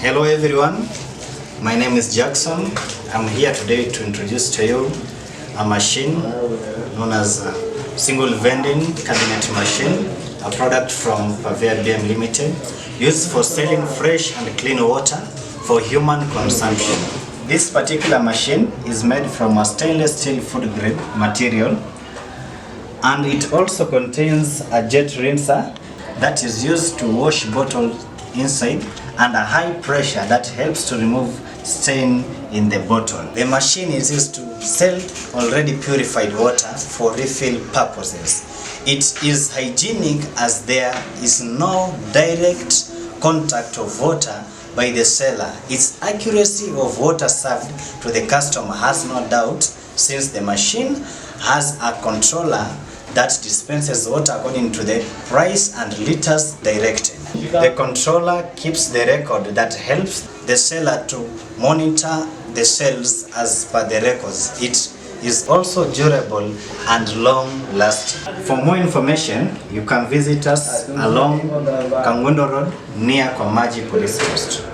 Hello everyone, my name is Jackson. I'm here today to introduce to you a machine known as a single vending cabinet machine, a product from Pavia BM Limited, used for selling fresh and clean water for human consumption. This particular machine is made from a stainless steel food grade material, and it also contains a jet rinser that is used to wash bottles inside, and a high pressure that helps to remove stain in the bottle. The machine is used to sell already purified water for refill purposes. It is hygienic as there is no direct contact of water by the seller. Its accuracy of water served to the customer has no doubt, since the machine has a controller that dispenses water according to the price and liters directed. The controller keeps the record that helps the seller to monitor the sales as per the records. It is also durable and long lasting. For more information, you can visit us along Kangundo Road near Komaji Police Post.